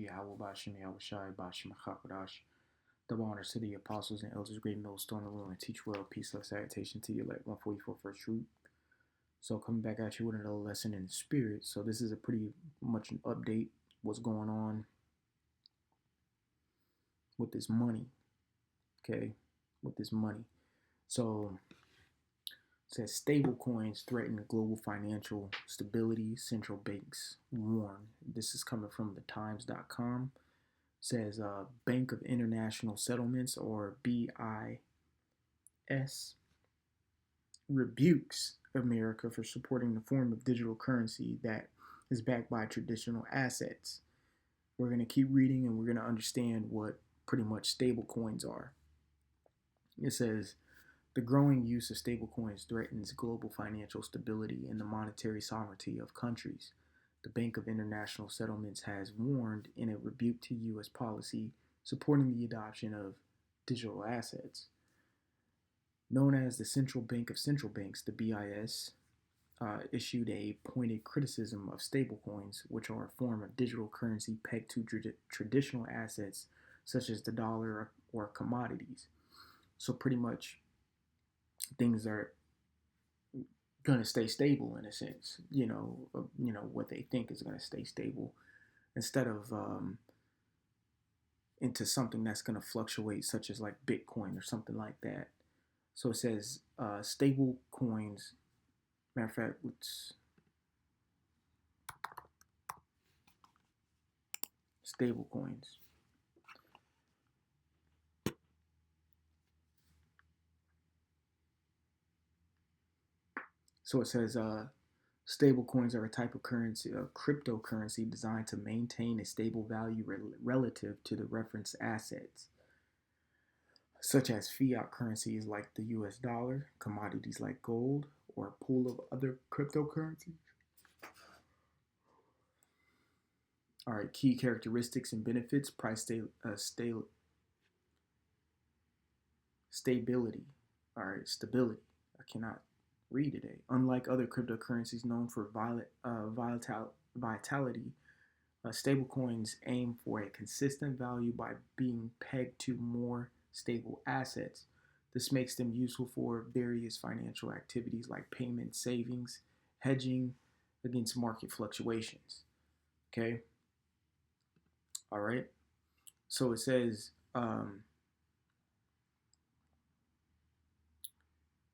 Yahweh Bashim Yahweh Shai Bashim Chakadash. Double honors to the apostles and elders, great millstone, the rule and teach well, peace, love, salutation to the elect, 144 first truth. So coming back at you with another lesson in the spirit. So this is a pretty much an update. What's going on with this money? Okay, with this money. So it says stablecoins threaten global financial stability. Central banks warn. This is coming from the Times.com. Says Bank of International Settlements, or BIS, rebukes America for supporting the form of digital currency that is backed by traditional assets. We're going to keep reading and we're going to understand what pretty much stablecoins are. It says the growing use of stablecoins threatens global financial stability and the monetary sovereignty of countries. The Bank of International Settlements has warned in a rebuke to U.S. policy supporting the adoption of digital assets. Known as the Central Bank of Central Banks, the BIS issued a pointed criticism of stablecoins, which are a form of digital currency pegged to traditional assets such as the dollar or commodities. So pretty much things are going to stay stable in a sense, what they think is going to stay stable instead of into something that's going to fluctuate, such as like Bitcoin or something like that. So it says stable coins. Matter of fact, let's stable coins. So it says stable coins are a type of currency, a cryptocurrency designed to maintain a stable value relative to the reference assets, such as fiat currencies like the US dollar, commodities like gold, or a pool of other cryptocurrencies. All right, key characteristics and benefits: stability. All right, stability. I cannot read today. Unlike other cryptocurrencies known for vitality, stablecoins aim for a consistent value by being pegged to more stable assets. This makes them useful for various financial activities like payment, savings, hedging against market fluctuations. Okay. All right. So it says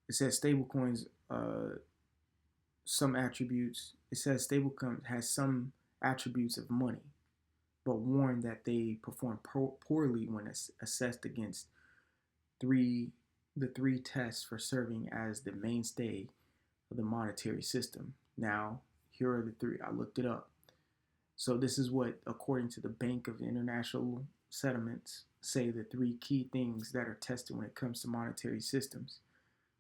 stablecoins some attributes. It says stablecoin has some attributes of money, but warn that they perform poorly when assessed against the three tests for serving as the mainstay of the monetary system. Now, here are the three. I looked it up. So this is what, according to the Bank of International Settlements, say the three key things that are tested when it comes to monetary systems.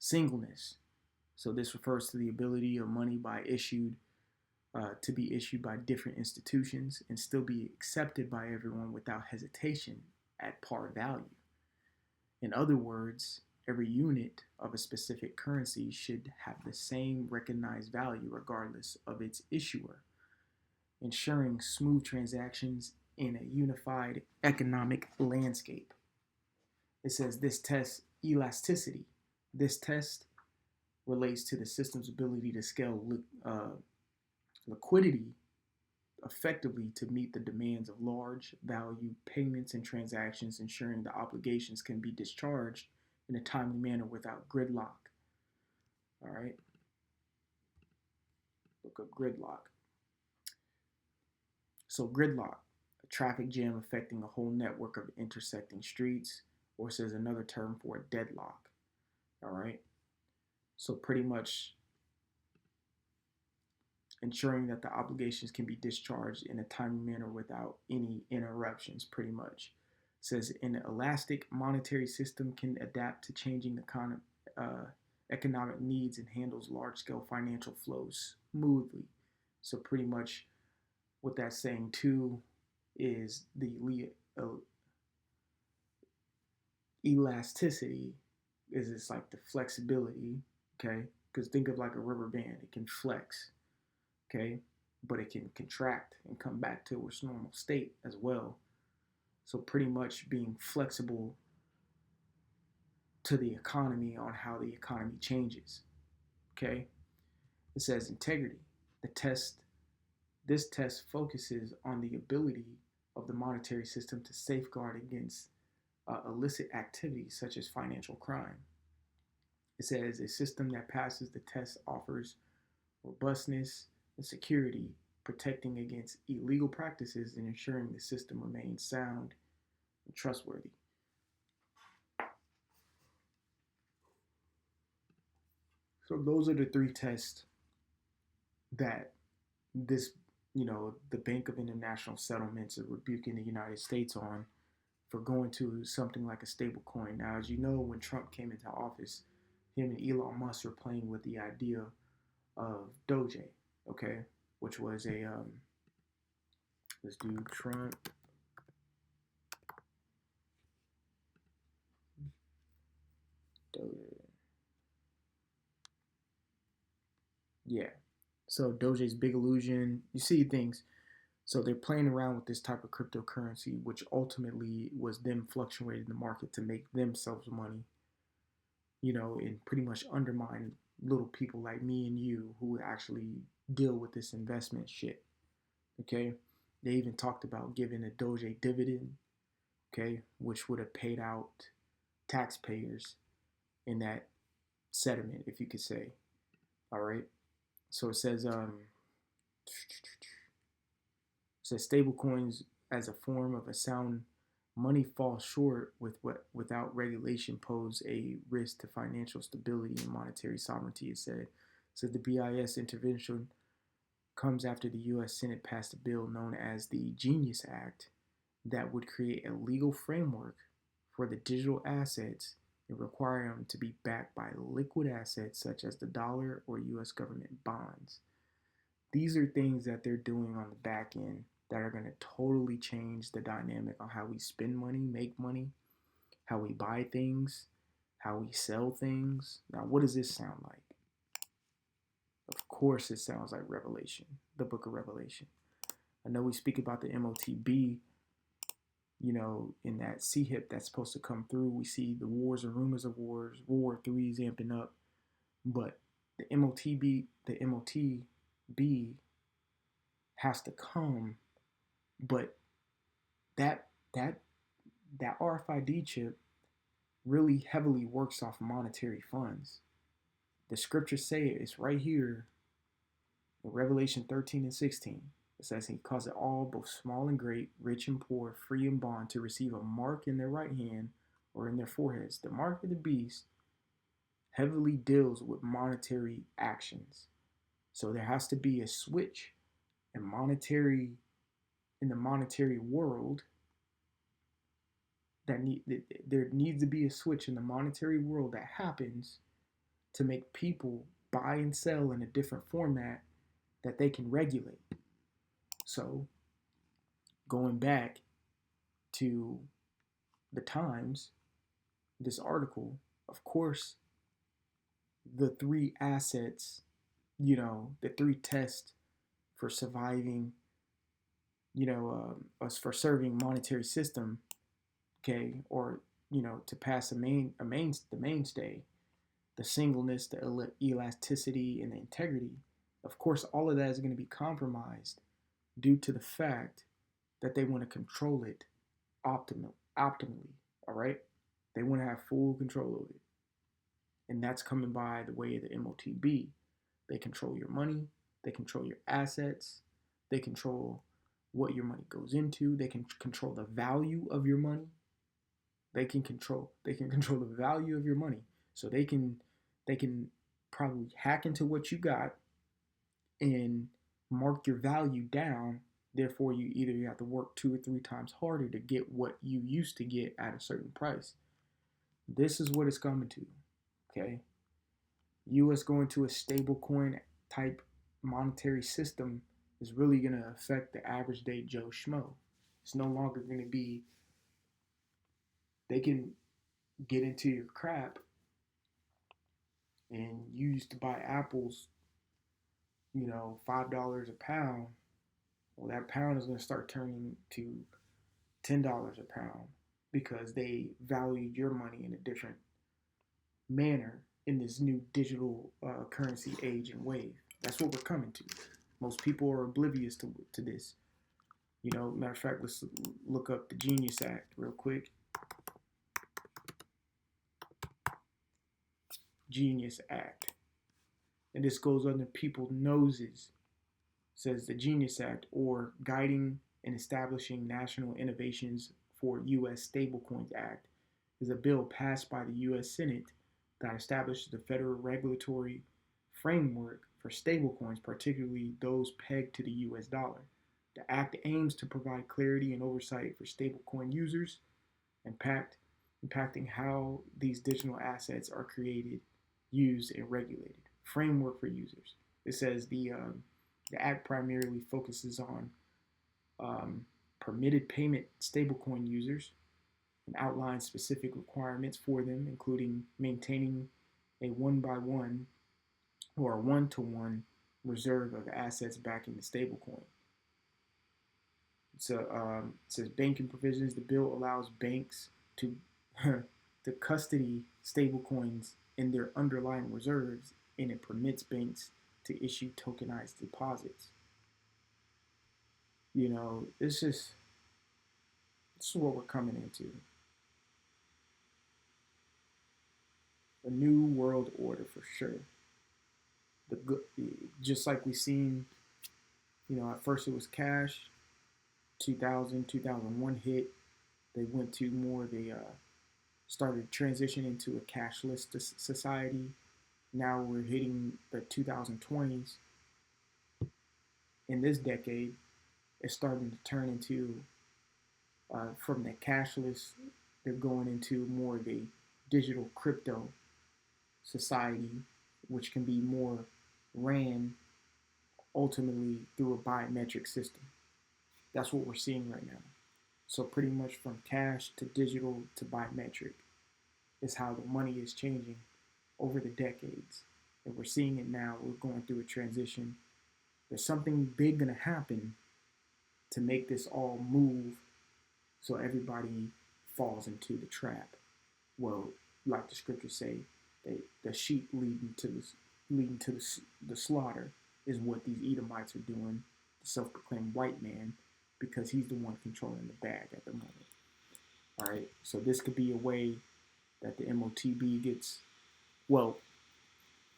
Singleness. So this refers to the ability of money to be issued by different institutions and still be accepted by everyone without hesitation at par value. In other words, every unit of a specific currency should have the same recognized value regardless of its issuer, ensuring smooth transactions in a unified economic landscape. It says this test elasticity. This test relates to the system's ability to scale liquidity effectively to meet the demands of large value payments and transactions, ensuring the obligations can be discharged in a timely manner without gridlock. All right. Look up gridlock. So gridlock, a traffic jam affecting a whole network of intersecting streets, or says another term for a deadlock. All right. So pretty much ensuring that the obligations can be discharged in a timely manner without any interruptions, pretty much. It says an elastic monetary system can adapt to changing economic needs and handles large-scale financial flows smoothly. So pretty much what that's saying too is the elasticity is it's like the flexibility, okay? Because think of like a rubber band, it can flex, okay? but it can contract and come back to its normal state as well. So pretty much being flexible to the economy on how the economy changes. Okay? It says integrity. The test This test focuses on the ability of the monetary system to safeguard against illicit activities such as financial crime. It says a system that passes the test offers robustness and security, protecting against illegal practices and ensuring the system remains sound and trustworthy. So those are the three tests that this, the Bank of International Settlements are rebuking the United States on for going to something like a stable coin. Now, as you know, when Trump came into office, him and Elon Musk were playing with the idea of Doge, okay, which was a let's do Trump Doge. Yeah. So Doge's big illusion. You see things. So they're playing around with this type of cryptocurrency, which ultimately was them fluctuating the market to make themselves money, and pretty much undermine little people like me and you who actually deal with this investment shit. Okay. They even talked about giving a Doge dividend, okay, which would have paid out taxpayers in that settlement, if you could say. All right. So it says stablecoins as a form of a sound money falls short without regulation pose a risk to financial stability and monetary sovereignty. It said the BIS intervention comes after the U.S. Senate passed a bill known as the Genius Act that would create a legal framework for the digital assets and require them to be backed by liquid assets such as the dollar or U.S. government bonds. These are things that they're doing on the back end that are going to totally change the dynamic on how we spend money, make money, how we buy things, how we sell things. Now, what does this sound like? Of course, it sounds like Revelation, the book of Revelation. I know we speak about the MOTB, in that CHIP that's supposed to come through. We see the wars and rumors of wars, World War III is amping up, but the MOTB has to come. But that that that RFID chip really heavily works off monetary funds. The scriptures say it's right here in Revelation 13 and 16. It says he caused it all, both small and great, rich and poor, free and bond, to receive a mark in their right hand or in their foreheads. The mark of the beast heavily deals with monetary actions. So there has to be a switch in the monetary world there needs to be a switch in the monetary world that happens to make people buy and sell in a different format that they can regulate. So going back to the Times, this article, of course, the three assets, the three tests for surviving, us for serving monetary system, okay, or to pass the mainstay, the singleness, the elasticity, and the integrity. Of course, all of that is going to be compromised due to the fact that they want to control it optimally. All right, they want to have full control of it, and that's coming by the way of the MOTB. They control your money, they control your assets, they control what your money goes into, they can control the value of your money. They can control the value of your money. So they can probably hack into what you got and mark your value down. Therefore, you have to work 2 or 3 times harder to get what you used to get at a certain price. This is what it's coming to. Okay, U.S. going to a stable coin type monetary system is really going to affect the average day Joe Schmo. It's no longer going to be, they can get into your crap, and you used to buy apples $5 a pound, well, that pound is going to start turning to $10 a pound because they valued your money in a different manner in this new digital currency age and wave. That's what we're coming to. Most people are oblivious to this. Matter of fact, let's look up the Genius Act real quick. Genius Act. And this goes under people's noses. It says the Genius Act, or Guiding and Establishing National Innovations for U.S. Stablecoins Act, is a bill passed by the U.S. Senate that establishes the federal regulatory framework for stablecoins, particularly those pegged to the U.S. dollar. The act aims to provide clarity and oversight for stablecoin users, impacting how these digital assets are created, used, and regulated. Framework for users. It says the act primarily focuses on permitted payment stablecoin users and outlines specific requirements for them, including maintaining a one-by-one or a one-to-one reserve of assets backing the stablecoin. So it says banking provisions. The bill allows banks to to custody stablecoins in their underlying reserves, and it permits banks to issue tokenized deposits. It's just this is what we're coming into. A new world order for sure. The just like we seen, at first it was cash. 2001 hit. They went to more. They started transition into a cashless society. Now we're hitting the 2020s. In this decade, it's starting to turn into from the cashless. They're going into more of a digital crypto society, which can be more ran ultimately through a biometric system. That's what we're seeing right now. So pretty much from cash to digital to biometric is how the money is changing over the decades. And we're seeing it now. We're going through a transition. There's something big going to happen to make this all move so everybody falls into the trap. Well, like the scriptures say, the sheep leading to the slaughter is what these Edomites are doing, the self-proclaimed white man, because he's the one controlling the bag at the moment. All right, so this could be a way that the MOTB gets, well,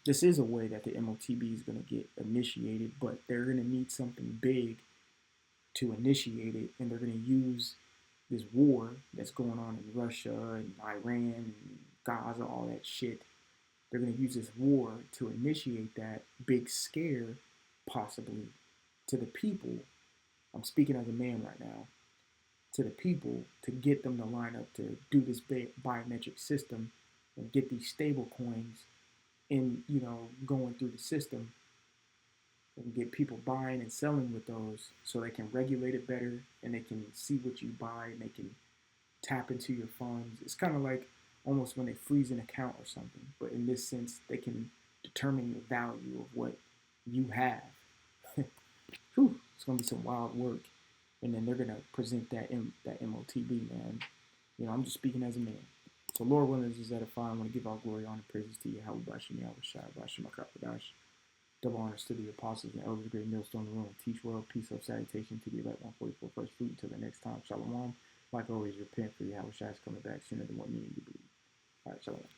this is a way that the MOTB is going to get initiated, but they're going to need something big to initiate it, and they're going to use this war that's going on in Russia and Iran and Gaza, all that shit. They're going to use this war to initiate that big scare, possibly, to the people. I'm speaking as a man right now. To the people, to get them to line up to do this biometric system and get these stable coins in, going through the system and get people buying and selling with those so they can regulate it better and they can see what you buy and they can tap into your funds. It's kind of like almost when they freeze an account or something, but in this sense, they can determine the value of what you have. Whew, it's going to be some wild work. And then they're going to present that MOTB, man. I'm just speaking as a man. So Lord willing, this is edifying. I want to give all glory, honor, praises to you. How we bless you, double honors to the apostles and elders, great millstone in the room. Teach well, peace, of salutation to the elect 144 first fruit. Until the next time, shalom. Like always, repent for Yahweh Shai is coming back sooner than what me and you believe. All right, shalom.